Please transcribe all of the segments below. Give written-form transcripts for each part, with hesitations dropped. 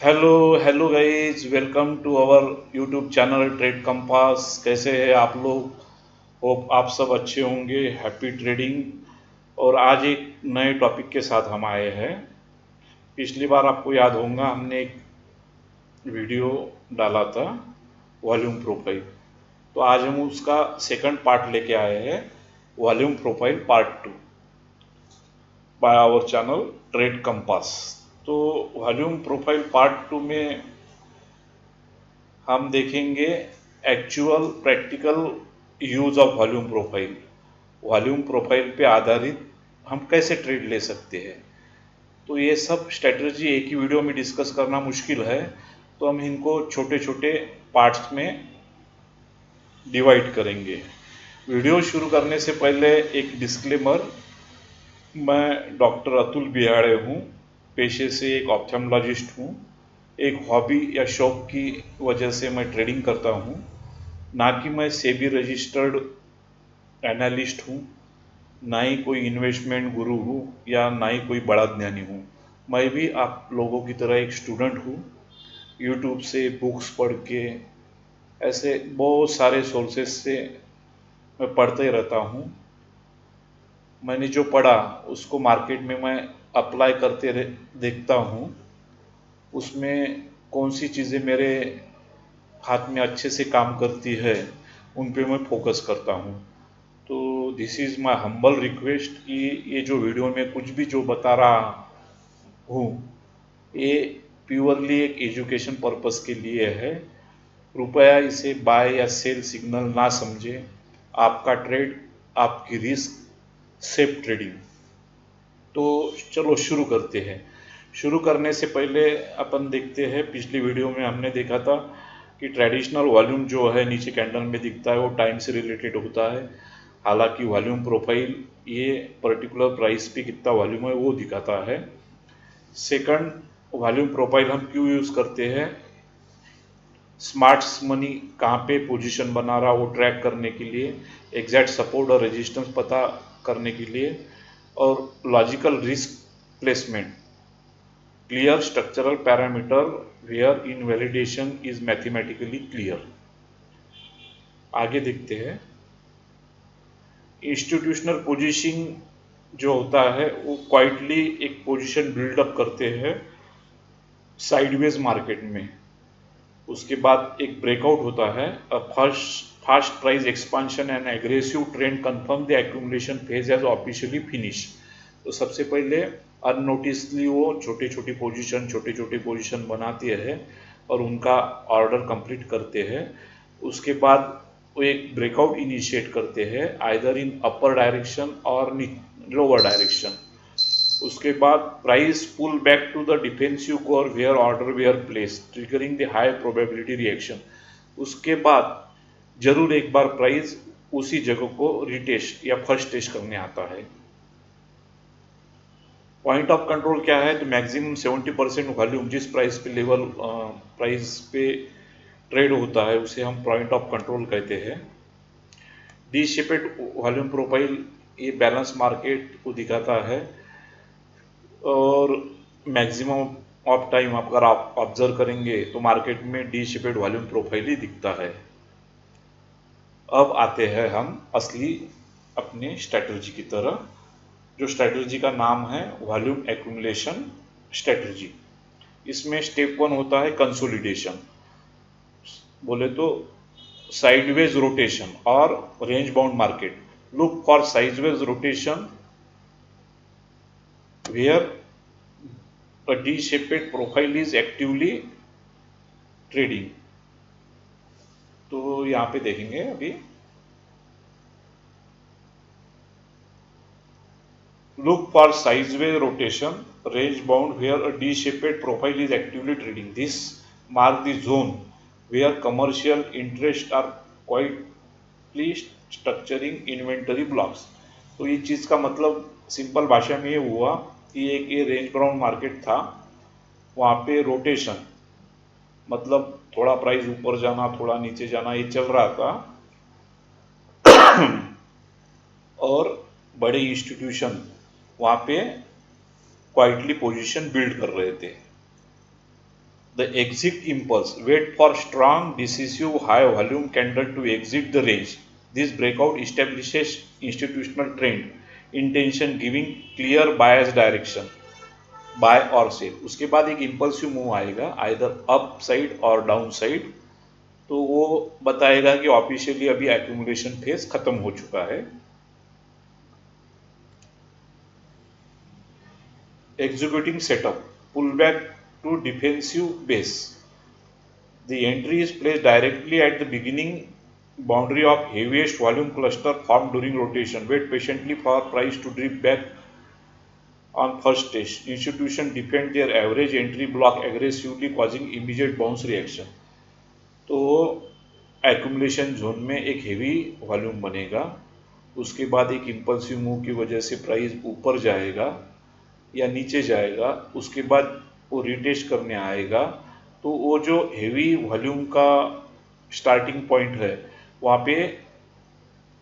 Hello hello guys, welcome to our YouTube channel Trade Compass. कैसे हैं आप लोग? होप आप सब अच्छे होंगे। Happy trading. और आज एक नए टॉपिक के साथ हम आए हैं। पिछली बार आपको याद होगा हमने एक वीडियो डाला था, वॉल्यूम प्रोफाइल। तो आज हम उसका सेकंड पार्ट लेके आए हैं, volume profile part 2 by our channel Trade Compass. तो वॉल्यूम प्रोफाइल पार्ट 2 में हम देखेंगे actual practical use of volume profile. Volume profile पे आधारित हम कैसे ट्रेड ले सकते हैं। तो ये सब स्ट्रेटजी एक ही वीडियो में डिस्कस करना मुश्किल है, तो हम इनको छोटे छोटे पार्ट्स में डिवाइड करेंगे। वीडियो शुरू करने से पहले एक डिस्क्लेमर। मैं डॉक्टर अतुल बिहाड़े हूँ। पेशे से एक ऑप्थेमोलॉजिस्ट हूँ। एक हॉबी या शौक की वजह से मैं ट्रेडिंग करता हूँ, ना कि मैं सेबी रजिस्टर्ड एनालिस्ट हूँ, ना ही कोई इन्वेस्टमेंट गुरु हूँ, या ना ही कोई बड़ा ज्ञानी हूँ। मैं भी आप लोगों की तरह एक स्टूडेंट हूँ। यूट्यूब से बुक्स पढ़ के, ऐसे बहुत सारे सोर्सेस से मैं पढ़ते रहता हूँ। मैंने जो पढ़ा उसको मार्केट में मैं अप्लाई करते देखता हूँ। उसमें कौन सी चीज़ें मेरे हाथ में अच्छे से काम करती है, उन पे मैं फोकस करता हूँ। तो this is my humble request कि ये जो वीडियो में कुछ भी जो बता रहा हूँ, ये प्योरली एक एजुकेशन पर्पस के लिए है। कृपया इसे बाय या सेल सिग्नल ना समझें। आपका ट्रेड, आपकी रिस्क, सेफ ट्रेडिंग। तो चलो शुरू करते हैं। शुरू करने से पहले अपन देखते हैं, पिछली वीडियो में हमने देखा था कि ट्रेडिशनल वॉल्यूम जो है नीचे कैंडल में दिखता है वो टाइम से रिलेटेड होता है। हालांकि वॉल्यूम प्रोफाइल ये पर्टिकुलर प्राइस पे कितना वॉल्यूम है वो दिखाता है। सेकंड, वॉल्यूम प्रोफाइल हम क्यों यूज़ करते हैं? स्मार्ट मनी कहाँ पे पोजीशन बना रहा वो ट्रैक करने के लिए, एग्जैक्ट सपोर्ट और रेजिस्टेंस पता करने के लिए, और logical risk placement, clear structural parameter where invalidation is mathematically clear. आगे देखते हैं। इंस्टीट्यूशनल पोजीशिंग जो होता है वो क्वाइटली एक पोजीशन बिल्डअप करते हैं साइडवेज मार्केट में। उसके बाद एक ब्रेकआउट होता है, first fast price expansion and aggressive trend confirm the accumulation phase as officially finish. तो सबसे पहले अननोटिसली वो छोटे छोटे पोजीशन बनाते हैं और उनका ऑर्डर कंप्लीट करते हैं। उसके बाद वो एक ब्रेकआउट इनिशिएट करते हैं, आइदर इन अपर डायरेक्शन और लोअर डायरेक्शन। उसके बाद price pull back to the defensive core where order were place, triggering the high probability reaction. उसके बाद जरूर एक बार प्राइस उसी जगह को रिटेस्ट या फर्स्ट टेस्ट करने आता है। पॉइंट ऑफ कंट्रोल क्या है? तो मैक्सिमम 70% वॉल्यूम जिस प्राइस पे लेवल प्राइस पे ट्रेड होता है उसे हम पॉइंट ऑफ कंट्रोल कहते हैं। डी शेपेड वॉल्यूम प्रोफाइल ये बैलेंस मार्केट को दिखाता है, और मैक्सिमम ऑफ टाइम अगर आप ऑब्जर्व करेंगे तो मार्केट में डी शेपेड वॉल्यूम प्रोफाइल ही दिखता है। अब आते हैं हम असली अपने स्ट्रैटेजी की तरह, जो स्ट्रैटेजी का नाम है वॉल्यूम एक्यूमुलेशन स्ट्रैटेजी। इसमें स्टेप 1 होता है कंसोलिडेशन, बोले तो साइडवेज रोटेशन और range bound market. Look for sideways rotation where a D-shaped profile is actively trading। तो यहाँ पे देखेंगे अभी, look for sideways rotation range bound where a D-shaped profile is actively trading, this mark the zone where commercial interests are quietly structuring inventory blocks। तो ये चीज़ का मतलब simple भाषा में ये हुआ कि एक ये रेंज बाउंड मार्केट था, वहाँ पे रोटेशन मतलब थोड़ा प्राइस ऊपर जाना थोड़ा नीचे जाना ये चल रहा था, और बड़े इंस्टीट्यूशन वहाँ पे क्वाइटली पोजीशन बिल्ड कर रहे थे। The exit impulse. Wait for strong, decisive, high volume candle to exit the range. This breakout establishes institutional trend, intention giving clear bias direction, buy और सेल. उसके बाद एक इम्पल्सिव मूव आएगा either up side और down side, तो वो बताएगा कि ऑफिशियली अभी एक्यूमुलेशन फेज खत्म हो चुका है. Executing setup, pull back to defensive base. The entry is placed directly at the beginning boundary of heaviest volume cluster formed during rotation. Wait patiently for price to drip back on first stage. Institution defend their average entry block aggressively causing immediate bounce reaction. तो accumulation zone में एक heavy volume बनेगा, उसके बाद एक impulsive move की वजह से प्राइस ऊपर जाएगा या नीचे जाएगा, उसके बाद वो रिटेस्ट करने आएगा, तो वो जो हेवी वॉल्यूम का स्टार्टिंग पॉइंट है वहाँ पे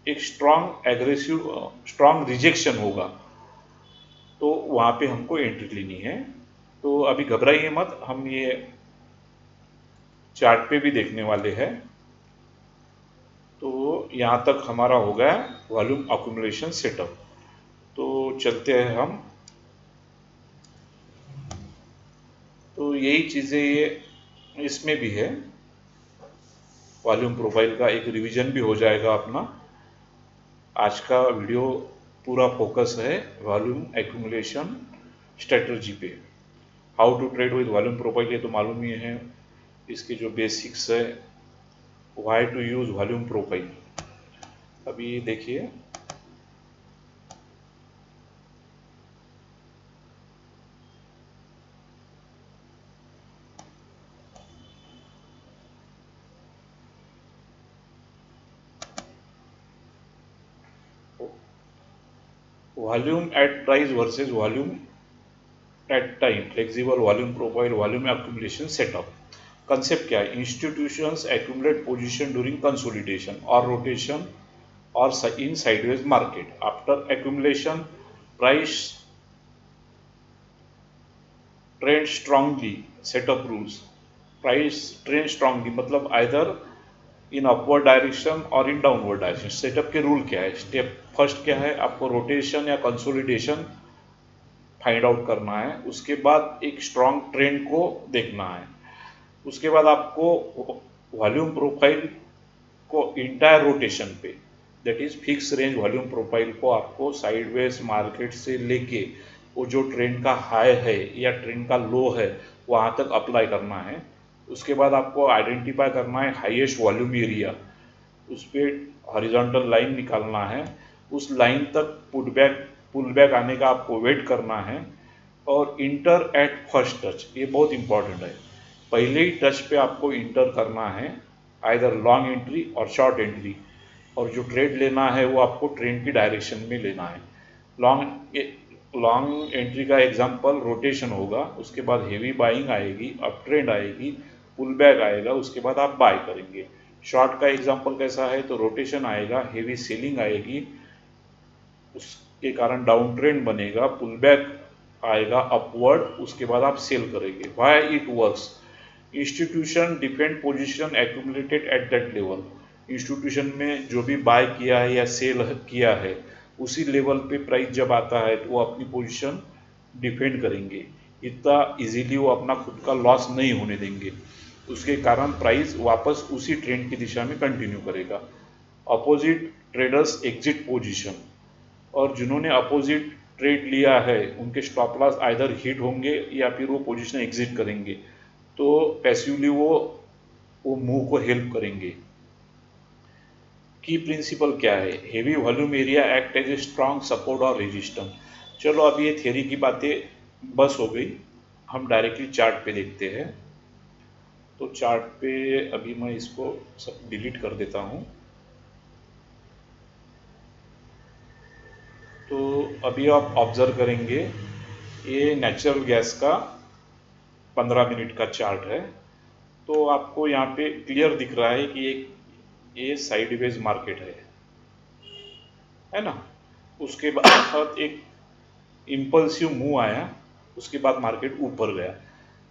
एक स्ट्रॉन्ग रिजेक्शन होगा, तो वहाँ पे हमको एंट्री लेनी है. तो अभी घबराइए मत, हम ये चार्ट पे भी देखने वाले हैं. तो यहाँ तक हमारा हो गया वॉल्यूम अक्यूमुलेशन सेटअप. तो चलते हैं हम. तो यही चीज़ें ये इसमें भी है, वॉल्यूम प्रोफाइल का एक रिवीजन भी हो जाएगा अपना. आज का वीडियो पूरा फोकस है वॉल्यूम एक्यूमुलेशन स्ट्रेटजी पे. How to trade with volume profile ये तो मालूम ही है, इसके जो बेसिक्स है. Why to use volume profile. अभी देखिए, volume at price versus volume at time, flexible volume profile, volume accumulation setup. Concept क्या है? Institutions accumulate position during consolidation और रोटेशन और in sideways market. After accumulation price trend strongly. Setup rules. Price trend strongly मतलब either in upward direction और in downward direction. Setup के rule क्या है? Step first क्या है? आपको रोटेशन या कंसोलिडेशन फाइंड आउट करना है, उसके बाद एक स्ट्रॉन्ग ट्रेंड को देखना है, उसके बाद आपको वॉल्यूम प्रोफाइल को इंटायर रोटेशन पे, that is fix range volume profile को आपको साइडवेज मार्केट से लेके वो जो ट्रेंड का हाई है या ट्रेंड का लो है वहाँ तक अप्लाई करना है. उसके बाद आपको आइडेंटिफाई करना है हाईएस्ट वॉल्यूम एरिया, उस पर हॉरिजॉन्टल लाइन निकालना है, उस लाइन तक पुल बैक आने का आपको वेट करना है. और इंटर एट फर्स्ट टच, ये बहुत इंपॉर्टेंट है. पहले ही टच पे आपको इंटर करना है, आइदर लॉन्ग एंट्री और शॉर्ट एंट्री. और जो ट्रेड लेना है वो आपको ट्रेंड की डायरेक्शन में लेना है. लॉन्ग एंट्री का एग्जांपल रोटेशन होगा, उसके बाद हेवी बाइंग आएगी, अप ट्रेंड आएगी, पुल बैक आएगा, उसके बाद आप बाय करेंगे. शॉर्ट का एग्जांपल कैसा है? तो रोटेशन आएगा, हेवी सेलिंग आएगी, उसके कारण डाउन ट्रेंड बनेगा, पुल बैक आएगा अपवर्ड, उसके बाद आप सेल करेंगे. Why it works? Institution defend position accumulated at that level. Institution में जो भी बाय किया है या सेल किया है उसी लेवल पे प्राइस जब आता है तो वो अपनी पोजीशन डिफेंड करेंगे, इतना इजीली वो अपना खुद का लॉस नहीं होने देंगे. उसके कारण प्राइस वापस उसी ट्रेंड की दिशा में कंटिन्यू करेगा. अपोजिट ट्रेडर्स एग्जिट पोजीशन, और जिन्होंने अपोजिट ट्रेड लिया है उनके स्टॉप लॉस आइदर हिट होंगे या फिर वो पोजीशन एग्जिट करेंगे, तो पैसिवली वो मूव को हेल्प करेंगे. की प्रिंसिपल क्या है? Heavy volume area act as a strong support और रेजिस्टेंस. चलो अब ये थियरी की बातें बस हो गई, हम डायरेक्टली चार्ट पे देखते हैं. तो चार्ट पे अभी मैं इसको सब डिलीट कर देता हूँ. तो अभी आप ऑब्जर्व करेंगे ये नेचुरल गैस का 15 मिनट का चार्ट है. तो आपको यहाँ पे क्लियर दिख रहा है कि ये साइडवेज मार्केट है ना. उसके बाद एक इम्पल्सिव मूव आया, उसके बाद मार्केट ऊपर गया.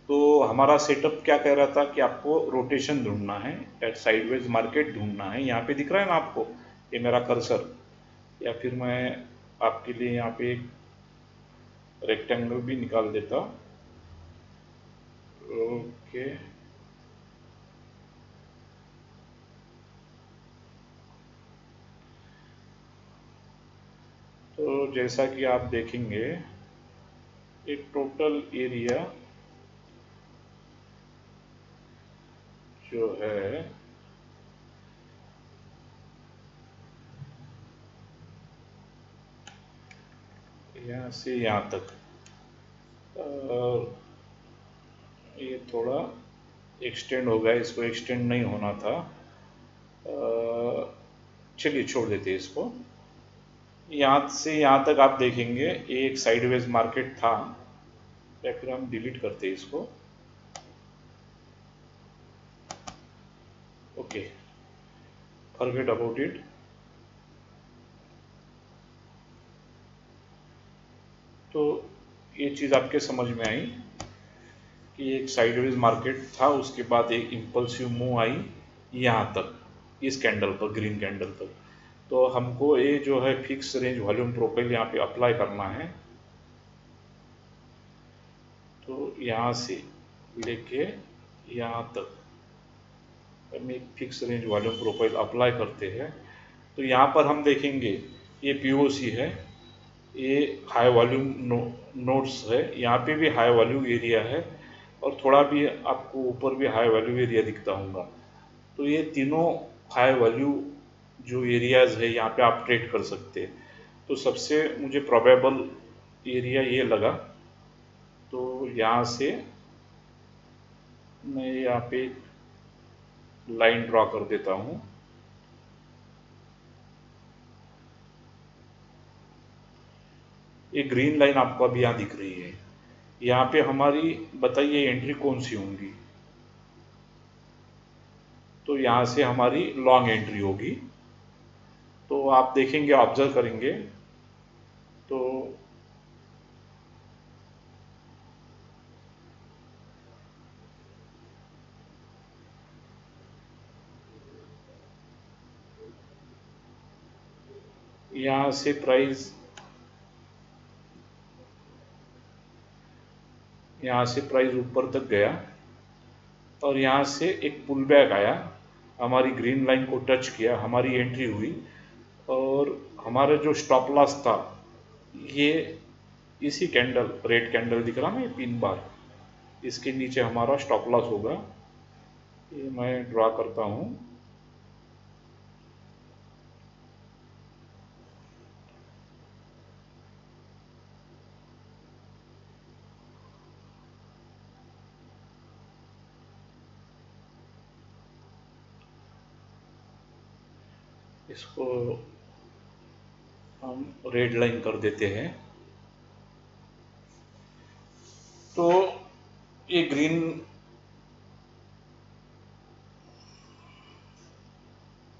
तो हमारा सेटअप क्या कह रहा था कि आपको रोटेशन ढूंढना है, एट साइडवेज मार्केट ढूंढना है। यहाँ पे दिख रहा है ना आपको, ये मेरा कर्सर, या फिर मैं आपके लिए यहाँ पे एक रेक्टेंगल भी निकाल देता। ओके, तो जैसा कि आप देखेंगे, एक टोटल एरिया जो है यहाँ से यहाँ तक, और ये थोड़ा एक्सटेंड हो गया, इसको एक्सटेंड नहीं होना था। चलिए छोड़ देते हैं इसको। यहाँ से यहाँ तक आप देखेंगे ये एक साइडवेज मार्केट था, या फिर हम डिलीट करते हैं इसको। Okay, forget about it. तो ये चीज़ आपके समझ में आई कि एक साइडवेज मार्केट था, उसके बाद एक इम्पल्सिव मूव आई यहाँ तक, इस कैंडल पर, ग्रीन कैंडल तक। तो हमको ये जो है फिक्स रेंज वॉल्यूम प्रोफाइल यहाँ पे अप्लाई करना है। तो यहाँ से लेके यहाँ तक हम एक fix range volume profile apply करते हैं। तो यहाँ पर हम देखेंगे ये पीओसी है, ये हाई वॉल्यूम नोड्स है, यहाँ पे भी हाई वॉल्यूम एरिया है, और थोड़ा भी आपको ऊपर भी हाई वैल्यू एरिया दिखता होगा। तो ये तीनों हाई वैल्यू जो एरियाज है यहाँ पे आप ट्रेड कर सकते हैं। तो सबसे मुझे प्रोबेबल एरिया ये लगा, तो यहाँ से मैं यहाँ पे लाइन ड्रॉ कर देता हूँ। ये ग्रीन लाइन आपको अभी यहाँ दिख रही है, यहाँ पे हमारी बताइए एंट्री कौन सी होंगी। तो यहाँ से हमारी लॉन्ग एंट्री होगी। तो आप देखेंगे, ऑब्जर्व करेंगे, तो यहाँ से प्राइस, यहाँ से प्राइस ऊपर तक गया, और यहाँ से एक पुल बैक आया, हमारी ग्रीन लाइन को टच किया, हमारी एंट्री हुई, और हमारा जो स्टॉप लॉस था ये इसी कैंडल, रेड कैंडल दिख रहा ना, ये पिन बार, इसके नीचे हमारा स्टॉप लॉस होगा। ये मैं ड्रॉ करता हूँ। इसको हम रेड लाइन कर देते हैं। तो ये ग्रीन,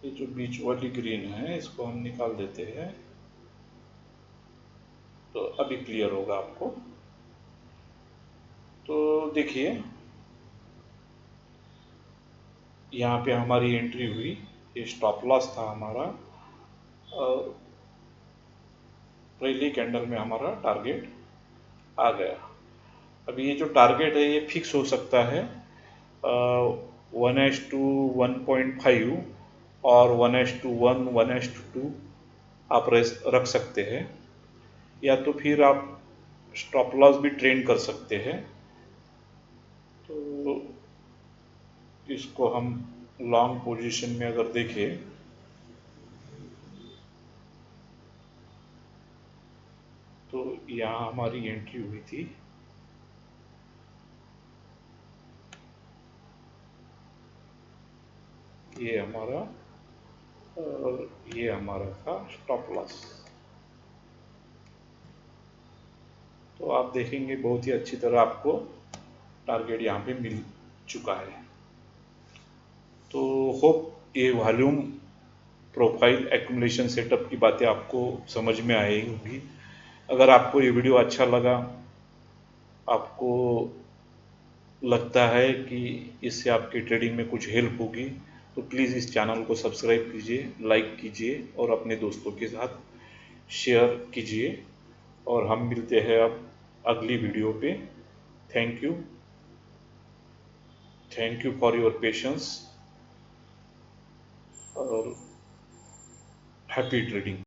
ये जो बीच वाली ग्रीन है इसको हम निकाल देते हैं, तो अभी क्लियर होगा आपको। तो देखिए, यहाँ पे हमारी एंट्री हुई, ये स्टॉप लॉस था हमारा, और पहली कैंडल में हमारा टारगेट आ गया। अब ये जो टारगेट है ये फिक्स हो सकता है 1:1.5 और 1:1, 1:2 आप रख सकते हैं, या तो फिर आप स्टॉप लॉस भी ट्रेन कर सकते हैं। तो इसको हम लॉन्ग पोजीशन में अगर देखें, तो यहाँ हमारी एंट्री हुई थी, ये हमारा, और ये हमारा था स्टॉप लॉस। तो आप देखेंगे बहुत ही अच्छी तरह आपको टारगेट यहाँ पे मिल चुका है। तो होप ये वॉल्यूम प्रोफाइल एक्यूमुलेशन सेटअप की बातें आपको समझ में आई होंगी। अगर आपको ये वीडियो अच्छा लगा, आपको लगता है कि इससे आपकी ट्रेडिंग में कुछ हेल्प होगी तो प्लीज़ इस चैनल को सब्सक्राइब कीजिए, लाइक कीजिए और अपने दोस्तों के साथ शेयर कीजिए। और हम मिलते हैं अब अगली वीडियो पे। Thank you, thank you for your patience और हैप्पी ट्रेडिंग।